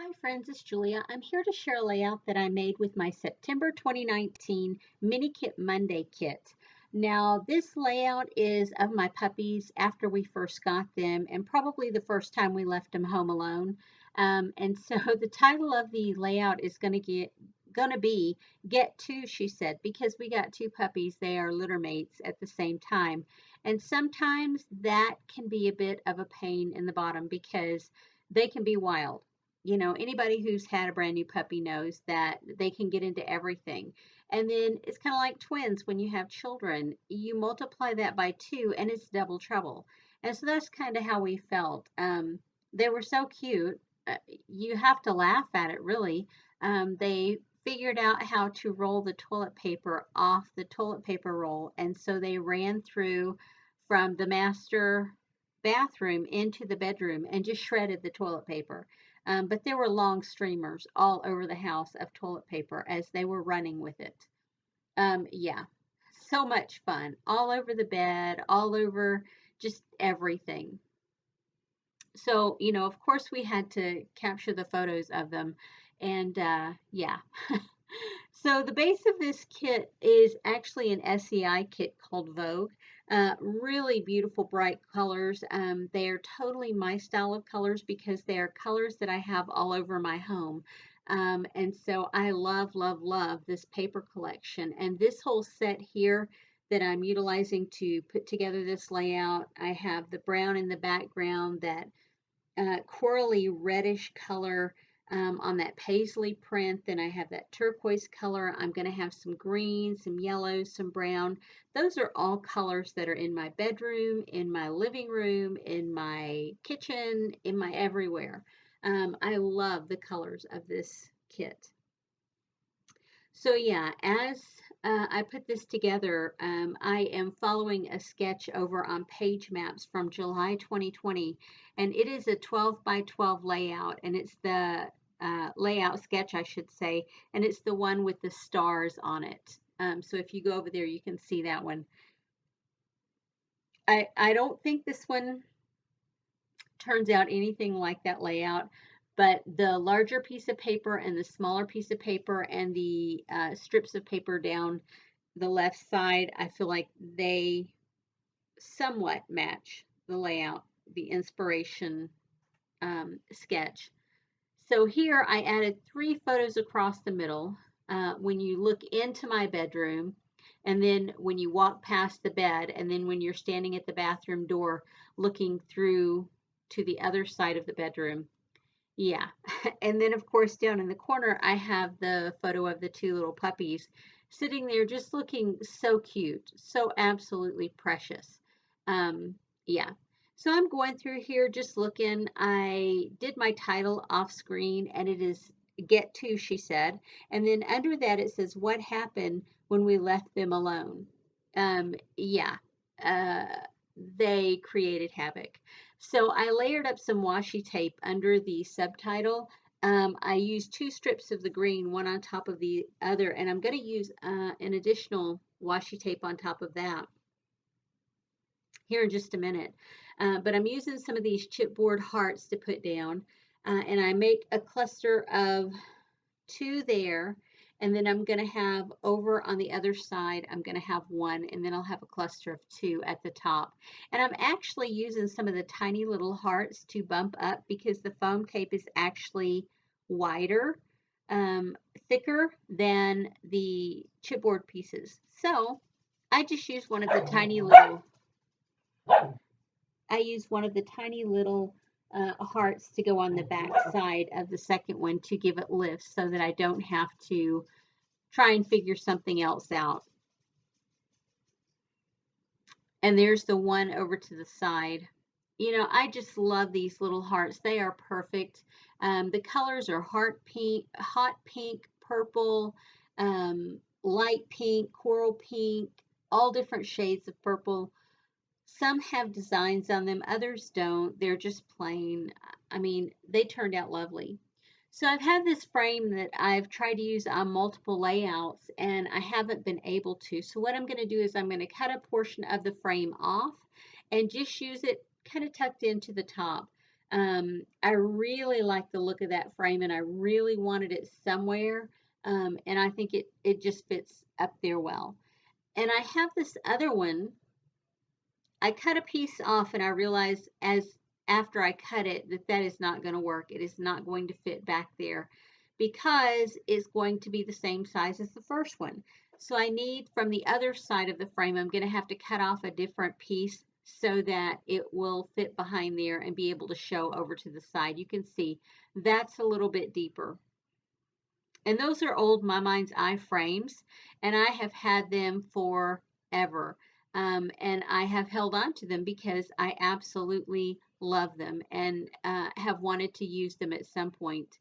Hi friends, it's Julia. I'm here to share a layout that I made with my September 2019 Mini Kit Monday kit. Now this layout is of my puppies after we first got them and probably the first time we left them home alone. And so the title of the layout is gonna be Get Two, she said, because we got two puppies. They are litter mates at the same time. And sometimes that can be a bit of a pain in the bottom because they can be wild. Anybody who's had a brand new puppy knows that they can get into everything. And then it's kind of like twins when you have children. You multiply that by two and it's double trouble. And so that's kind of how we felt. They were so cute. You have to laugh at it, really. They figured out how to roll the toilet paper off the toilet paper roll. And so they ran through from the master bathroom into the bedroom and just shredded the toilet paper. But there were long streamers all over the house of toilet paper as they were running with it. Yeah, so much fun. All over the bed, all over just everything. So, of course, we had to capture the photos of them. And yeah. So the base of this kit is actually an SEI kit called Vogue. Really beautiful bright colors. They are totally my style of colors because they are colors that I have all over my home. And so I love, love, love this paper collection. And this whole set here that I'm utilizing to put together this layout, I have the brown in the background, that corally reddish color on that paisley print. Then I have that turquoise color. I'm going to have some green, some yellow, some brown. Those are all colors that are in my bedroom, in my living room, in my kitchen, in my everywhere. I love the colors of this kit. So yeah, as I put this together, I am following a sketch over on Page Maps from July 2020, and it is a 12 by 12 layout, and it's the layout sketch, I should say, and it's the one with the stars on it. So if you go over there, you can see that one. I don't think this one turns out anything like that layout, but the larger piece of paper and the smaller piece of paper and the strips of paper down the left side, I feel like they somewhat match the layout, the inspiration sketch. So here I added 3 photos across the middle. When you look into my bedroom, and then when you walk past the bed, and then when you're standing at the bathroom door looking through to the other side of the bedroom. Yeah. And then, of course, down in the corner, I have the photo of the 2 little puppies sitting there just looking so cute, so absolutely precious. Yeah. So I'm going through here just looking. I did my title off screen and it is Get To, she said. And then under that, it says, What happened when we left them alone? Yeah. Uh, they created havoc. So I layered up some washi tape under the subtitle. I used 2 strips of the green, one on top of the other, and I'm going to use an additional washi tape on top of that here in just a minute. But I'm using some of these chipboard hearts to put down, and I make a cluster of 2 there, and then I'm going to have over on the other side, I'm going to have 1, and then I'll have a cluster of 2 at the top. And I'm actually using some of the tiny little hearts to bump up because the foam tape is actually wider, um, thicker than the chipboard pieces. So I just use one of the tiny little I use one of the tiny little hearts to go on the back side of the second one to give it lift so that I don't have to try and figure something else out. And there's the one over to the side. I just love these little hearts. They are perfect. The colors are hot pink, purple, light pink, coral pink, all different shades of purple. Some have designs on them, others don't. They're just plain. I mean, they turned out lovely. So I've had this frame that I've tried to use on multiple layouts and I haven't been able to. So what I'm going to do is I'm going to cut a portion of the frame off and just use it kind of tucked into the top. I really like the look of that frame, and I really wanted it somewhere, and I think it just fits up there well. And I have this other one. I cut a piece off, and I realized as after I cut it that that is not going to work. It is not going to fit back there because it's going to be the same size as the first one. So I need, from the other side of the frame, I'm going to have to cut off a different piece so that it will fit behind there and be able to show over to the side. You can see that's a little bit deeper. And those are old My Mind's Eye frames, and I have had them forever. And I have held on to them because I absolutely love them and have wanted to use them at some point.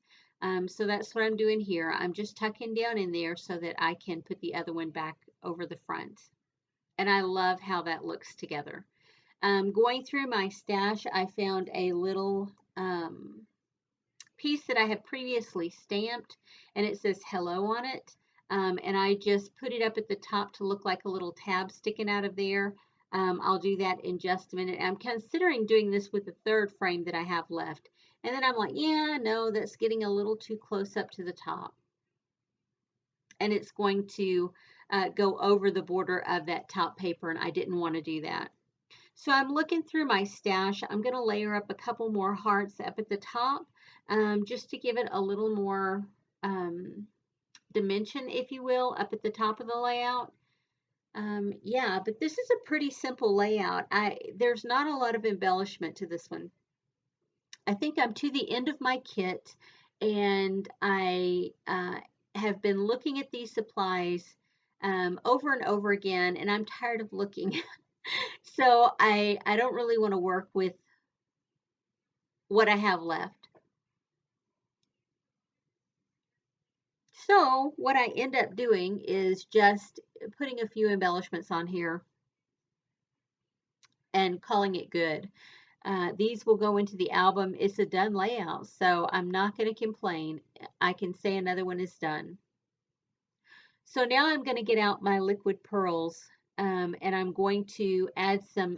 So that's what I'm doing here. I'm just tucking down in there so that I can put the other one back over the front. And I love how that looks together. Going through my stash, I found a little piece that I have previously stamped, and it says hello on it. And I just put it up at the top to look like a little tab sticking out of there. I'll do that in just a minute. I'm considering doing this with the third frame that I have left. And then I'm like, yeah, no, that's getting a little too close up to the top. And it's going to go over the border of that top paper, and I didn't want to do that. So I'm looking through my stash. I'm going to layer up a couple more hearts up at the top, just to give it a little more dimension, if you will, up at the top of the layout. Yeah, but this is a pretty simple layout. There's not a lot of embellishment to this one. I think I'm to the end of my kit, and I have been looking at these supplies over and over again, and I'm tired of looking. So I don't really want to work with what I have left. So what I end up doing is just putting a few embellishments on here and calling it good. These will go into the album. It's a done layout, so I'm not going to complain. I can say another one is done. So now I'm going to get out my liquid pearls, and I'm going to add some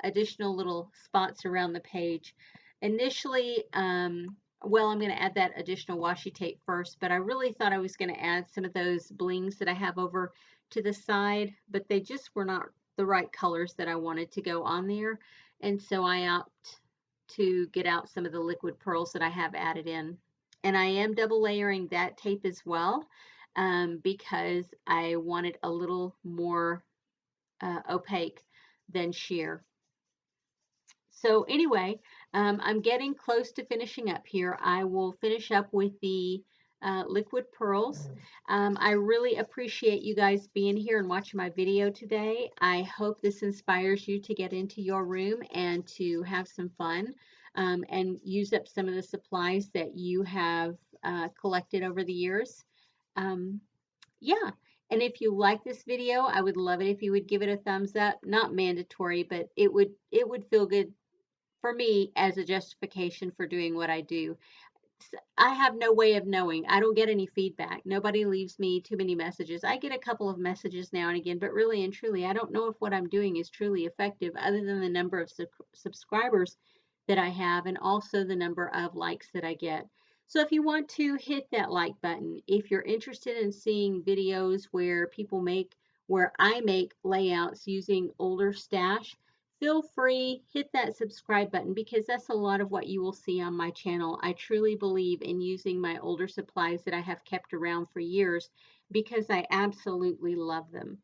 additional little spots around the page. Initially, well, I'm going to add that additional washi tape first, but I really thought I was going to add some of those blings that I have over to the side, but they just were not the right colors that I wanted to go on there. And so I opt to get out some of the liquid pearls that I have added in. And I am double layering that tape as well, because I wanted a little more opaque than sheer. So anyway, I'm getting close to finishing up here. I will finish up with the liquid pearls. I really appreciate you guys being here and watching my video today. I hope this inspires you to get into your room and to have some fun, and use up some of the supplies that you have collected over the years. Yeah. And if you like this video, I would love it if you would give it a thumbs up. Not mandatory, but it would feel good for me as a justification for doing what I do. I have no way of knowing. I don't get any feedback. Nobody leaves me too many messages. I get a couple of messages now and again, but really and truly, I don't know if what I'm doing is truly effective other than the number of subscribers that I have and also the number of likes that I get. So if you want to hit that like button, if you're interested in seeing videos where I make layouts using older stash, feel free, hit that subscribe button, because that's a lot of what you will see on my channel. I truly believe in using my older supplies that I have kept around for years because I absolutely love them.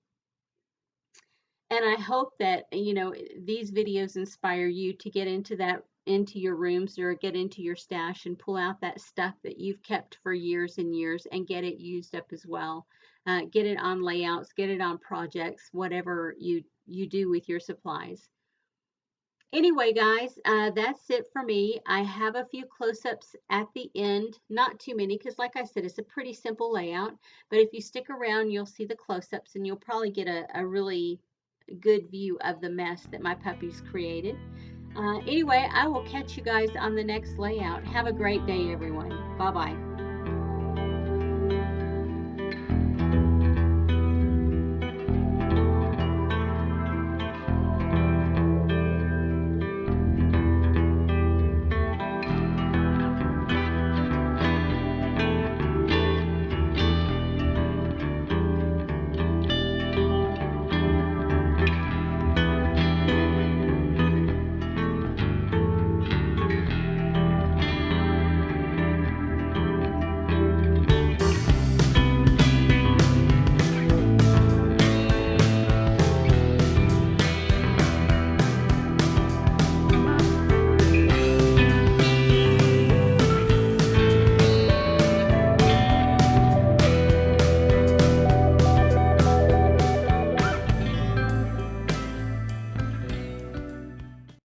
And I hope that, these videos inspire you to get into your rooms or get into your stash and pull out that stuff that you've kept for years and years and get it used up as well. Get it on layouts, get it on projects, whatever you do with your supplies. Anyway, guys, that's it for me. I have a few close-ups at the end, not too many, because like I said, it's a pretty simple layout. But if you stick around, you'll see the close-ups, and you'll probably get a really good view of the mess that my puppies created. Anyway, I will catch you guys on the next layout. Have a great day, everyone. Bye-bye.